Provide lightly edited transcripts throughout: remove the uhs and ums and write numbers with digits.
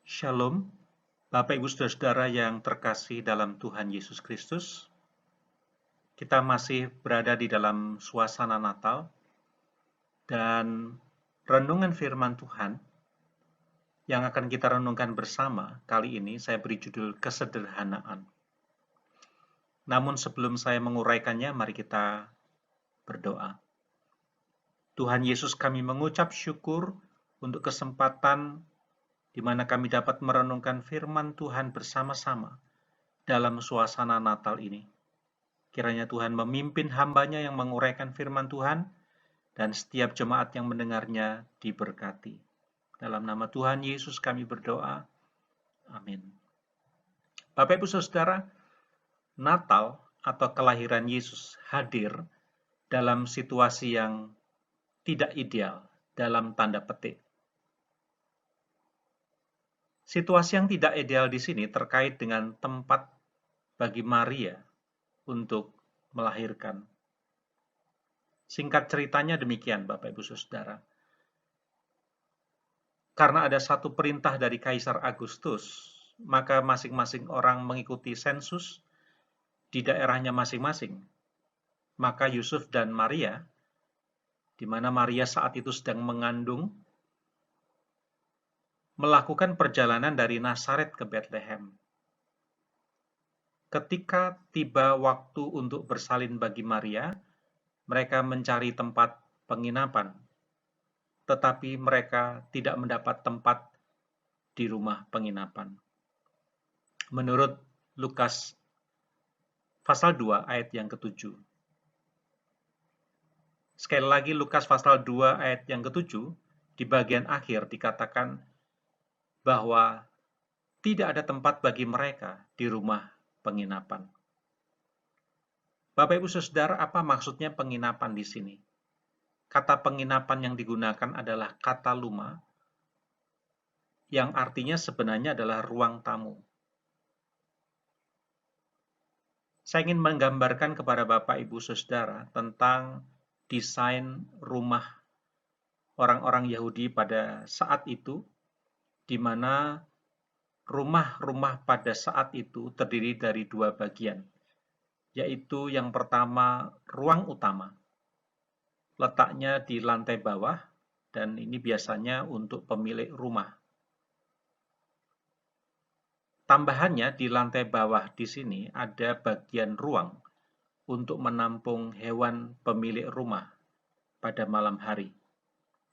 Shalom, Bapak Ibu Saudara-saudara yang terkasih dalam Tuhan Yesus Kristus. Kita masih berada di dalam suasana Natal dan renungan firman Tuhan yang akan kita renungkan bersama kali ini saya beri judul kesederhanaan. Namun sebelum saya menguraikannya, mari kita berdoa. Tuhan Yesus, kami mengucap syukur untuk kesempatan di mana kami dapat merenungkan firman Tuhan bersama-sama dalam suasana Natal ini. Kiranya Tuhan memimpin hamba-Nya yang menguraikan firman Tuhan, dan setiap jemaat yang mendengarnya diberkati. Dalam nama Tuhan Yesus kami berdoa. Amin. Bapak Ibu Saudara, Natal atau kelahiran Yesus hadir dalam situasi yang tidak ideal, dalam tanda petik. Situasi yang tidak ideal di sini terkait dengan tempat bagi Maria untuk melahirkan. Singkat ceritanya demikian, Bapak Ibu Saudara. Karena ada satu perintah dari Kaisar Agustus, maka masing-masing orang mengikuti sensus di daerahnya masing-masing. Maka Yusuf dan Maria, di mana Maria saat itu sedang mengandung, melakukan perjalanan dari Nazaret ke Bethlehem. Ketika tiba waktu untuk bersalin bagi Maria, mereka mencari tempat penginapan, tetapi mereka tidak mendapat tempat di rumah penginapan. Menurut Lukas pasal 2 ayat yang ke-7. Sekali lagi Lukas pasal 2 ayat yang ke-7, di bagian akhir dikatakan bahwa tidak ada tempat bagi mereka di rumah penginapan. Bapak Ibu Saudara, apa maksudnya penginapan di sini? Kata penginapan yang digunakan adalah kata luma, yang artinya sebenarnya adalah ruang tamu. Saya ingin menggambarkan kepada Bapak Ibu Saudara tentang desain rumah orang-orang Yahudi pada saat itu, di mana rumah-rumah pada saat itu terdiri dari dua bagian, yaitu yang pertama ruang utama, letaknya di lantai bawah, dan ini biasanya untuk pemilik rumah. Tambahannya di lantai bawah di sini ada bagian ruang untuk menampung hewan pemilik rumah pada malam hari.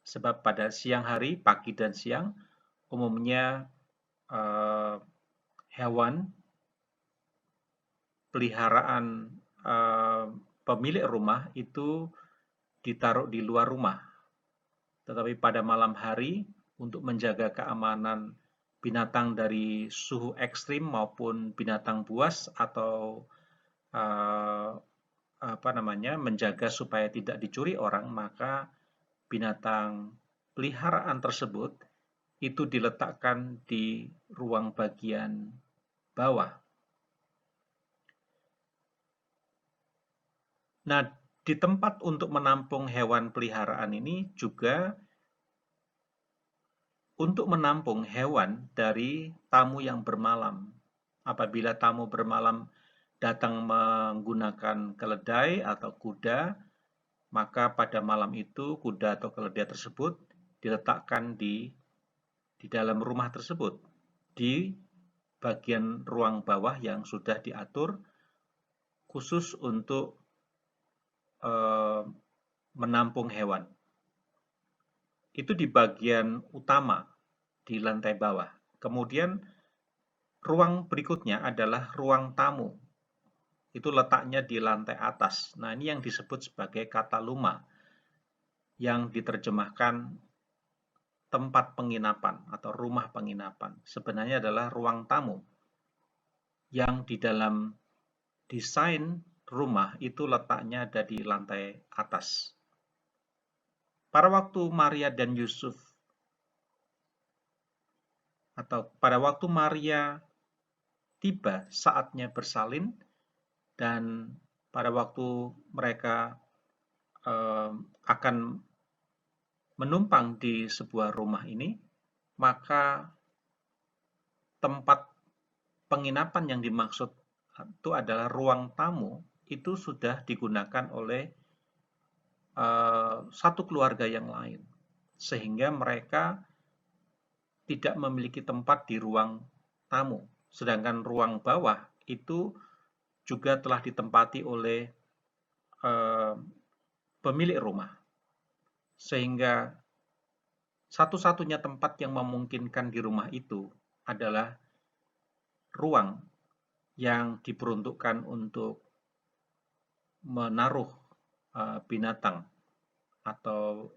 Sebab pada siang hari, pagi dan siang, umumnya hewan peliharaan pemilik rumah itu ditaruh di luar rumah. Tetapi pada malam hari, untuk menjaga keamanan binatang dari suhu ekstrim maupun binatang buas atau menjaga supaya tidak dicuri orang, maka binatang peliharaan tersebut itu diletakkan di ruang bagian bawah. Nah, di tempat untuk menampung hewan peliharaan ini juga untuk menampung hewan dari tamu yang bermalam. Apabila tamu bermalam datang menggunakan keledai atau kuda, maka pada malam itu kuda atau keledai tersebut diletakkan di dalam rumah tersebut, di bagian ruang bawah yang sudah diatur khusus untuk menampung hewan. Itu di bagian utama, di lantai bawah. Kemudian ruang berikutnya adalah ruang tamu. Itu letaknya di lantai atas. Nah, ini yang disebut sebagai kata luma, yang diterjemahkan tempat penginapan atau rumah penginapan. Sebenarnya adalah ruang tamu, yang di dalam desain rumah itu letaknya ada di lantai atas. Pada waktu Maria dan Yusuf, atau pada waktu Maria tiba saatnya bersalin, dan pada waktu mereka akan menumpang di sebuah rumah ini, maka tempat penginapan yang dimaksud itu adalah ruang tamu, itu sudah digunakan oleh satu keluarga yang lain, sehingga mereka tidak memiliki tempat di ruang tamu. Sedangkan ruang bawah itu juga telah ditempati oleh pemilik rumah, sehingga satu-satunya tempat yang memungkinkan di rumah itu adalah ruang yang diperuntukkan untuk menaruh binatang atau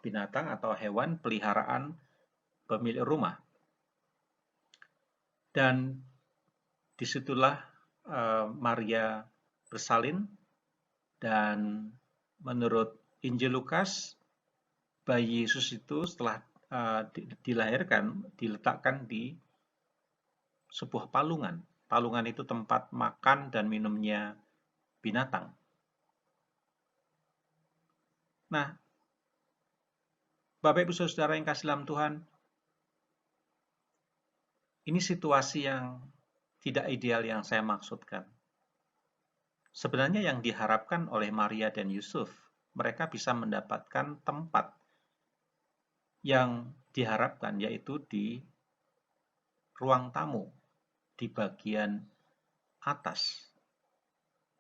binatang atau hewan peliharaan pemilik rumah. Dan disitulah Maria bersalin, dan menurut Injil Lukas, bayi Yesus itu setelah dilahirkan diletakkan di sebuah palungan. Palungan itu tempat makan dan minumnya binatang. Nah, Bapak Ibu Saudara yang kasih dalam Tuhan, ini situasi yang tidak ideal yang saya maksudkan. Sebenarnya yang diharapkan oleh Maria dan Yusuf, mereka bisa mendapatkan tempat yang diharapkan, yaitu di ruang tamu di bagian atas.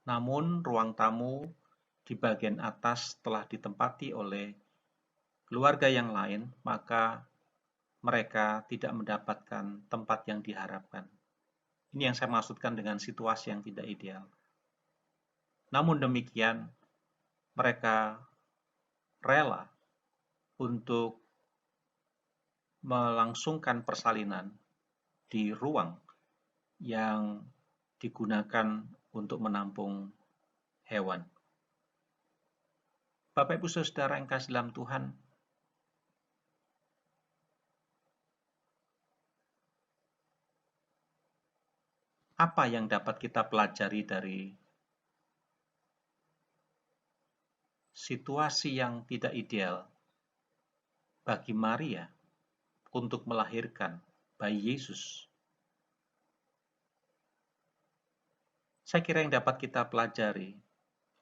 Namun ruang tamu di bagian atas telah ditempati oleh keluarga yang lain, maka mereka tidak mendapatkan tempat yang diharapkan. Ini yang saya maksudkan dengan situasi yang tidak ideal. Namun demikian, mereka rela untuk melangsungkan persalinan di ruang yang digunakan untuk menampung hewan. Bapak Ibu Saudara yang kasih dalam Tuhan, apa yang dapat kita pelajari dari situasi yang tidak ideal bagi Maria untuk melahirkan bayi Yesus? Saya kira yang dapat kita pelajari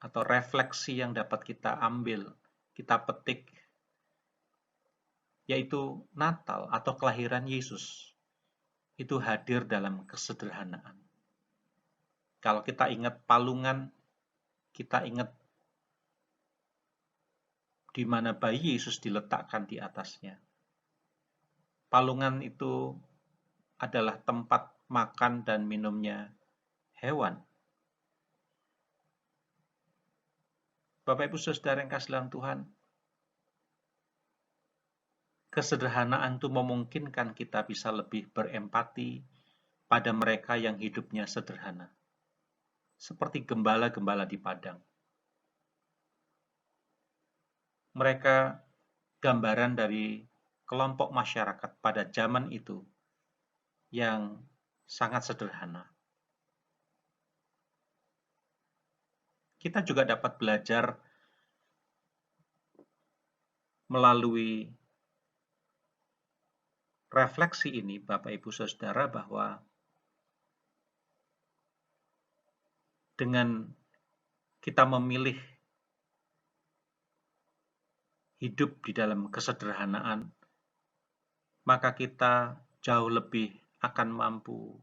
atau refleksi yang dapat kita ambil, kita petik, yaitu Natal atau kelahiran Yesus itu hadir dalam kesederhanaan. Kalau kita ingat palungan, kita ingat di mana bayi Yesus diletakkan di atasnya. Palungan itu adalah tempat makan dan minumnya hewan. Bapak Ibu Saudara yang kasih dalam Tuhan, kesederhanaan itu memungkinkan kita bisa lebih berempati pada mereka yang hidupnya sederhana, seperti gembala-gembala di padang. Mereka gambaran dari kelompok masyarakat pada zaman itu yang sangat sederhana. Kita juga dapat belajar melalui refleksi ini, Bapak Ibu Saudara, bahwa dengan kita memilih hidup di dalam kesederhanaan, maka kita jauh lebih akan mampu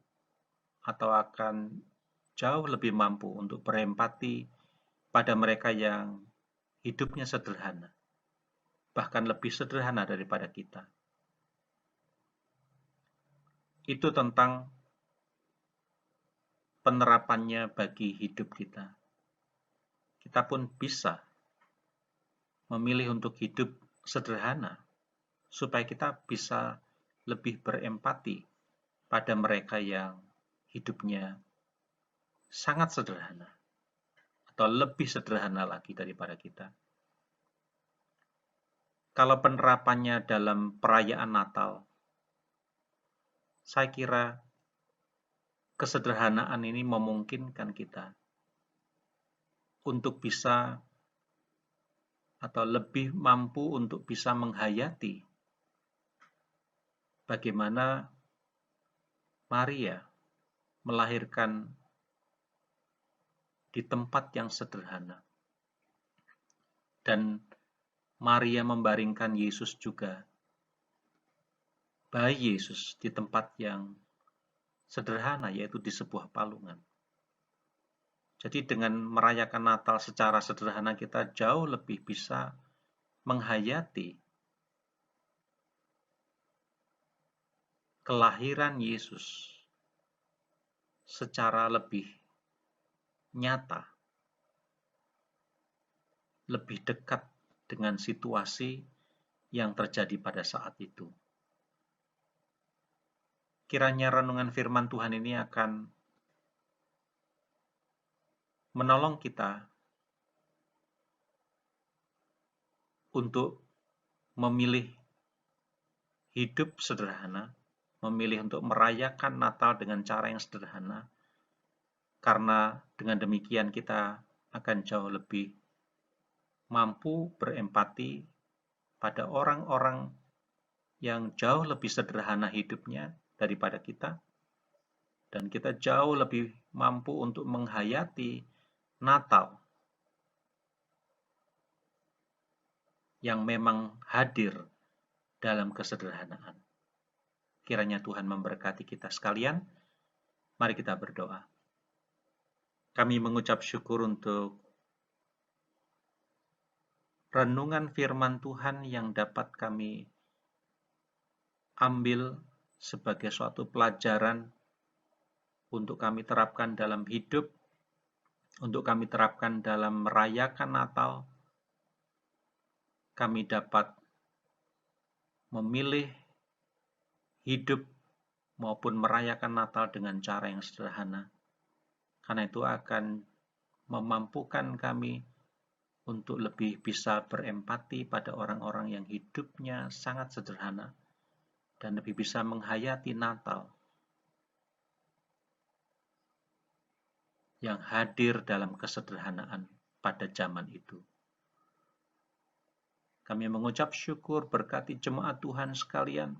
atau akan jauh lebih mampu untuk berempati pada mereka yang hidupnya sederhana, bahkan lebih sederhana daripada kita. Itu tentang penerapannya bagi hidup kita. Kita pun bisa memilih untuk hidup sederhana, supaya kita bisa lebih berempati pada mereka yang hidupnya sangat sederhana, atau lebih sederhana lagi daripada kita. Kalau penerapannya dalam perayaan Natal, saya kira kesederhanaan ini memungkinkan kita untuk bisa atau lebih mampu untuk bisa menghayati bagaimana Maria melahirkan di tempat yang sederhana. Dan Maria membaringkan Yesus juga, bayi Yesus, di tempat yang sederhana, yaitu di sebuah palungan. Jadi dengan merayakan Natal secara sederhana, kita jauh lebih bisa menghayati kelahiran Yesus secara lebih nyata, lebih dekat dengan situasi yang terjadi pada saat itu. Kiranya renungan firman Tuhan ini akan menolong kita untuk memilih hidup sederhana, memilih untuk merayakan Natal dengan cara yang sederhana, karena dengan demikian kita akan jauh lebih mampu berempati pada orang-orang yang jauh lebih sederhana hidupnya daripada kita, dan kita jauh lebih mampu untuk menghayati Natal yang memang hadir dalam kesederhanaan. Kiranya Tuhan memberkati kita sekalian. Mari kita berdoa. Kami mengucap syukur untuk renungan firman Tuhan yang dapat kami ambil sebagai suatu pelajaran untuk kami terapkan dalam hidup, untuk kami terapkan dalam merayakan Natal. Kami dapat memilih hidup maupun merayakan Natal dengan cara yang sederhana. Karena itu akan memampukan kami untuk lebih bisa berempati pada orang-orang yang hidupnya sangat sederhana dan lebih bisa menghayati Natal yang hadir dalam kesederhanaan pada zaman itu. Kami mengucap syukur, berkati jemaat Tuhan sekalian,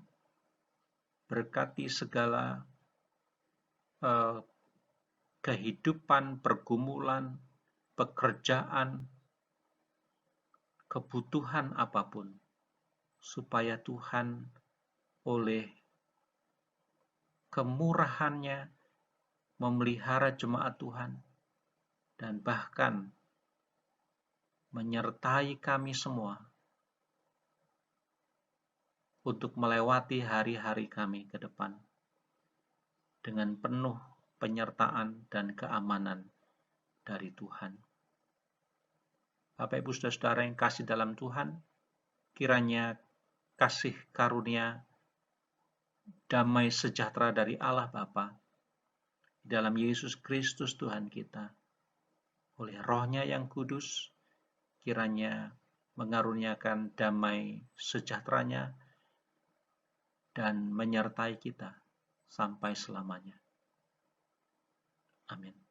berkati segala kehidupan, pergumulan, pekerjaan, kebutuhan apapun, supaya Tuhan oleh kemurahannya memelihara jemaat Tuhan dan bahkan menyertai kami semua untuk melewati hari-hari kami ke depan dengan penuh penyertaan dan keamanan dari Tuhan. Bapak Ibu Saudara yang kasih dalam Tuhan, kiranya kasih karunia, damai sejahtera dari Allah Bapa, dalam Yesus Kristus Tuhan kita, oleh Roh-Nya yang kudus, kiranya mengaruniakan damai sejahtera-Nya dan menyertai kita sampai selamanya. Amin.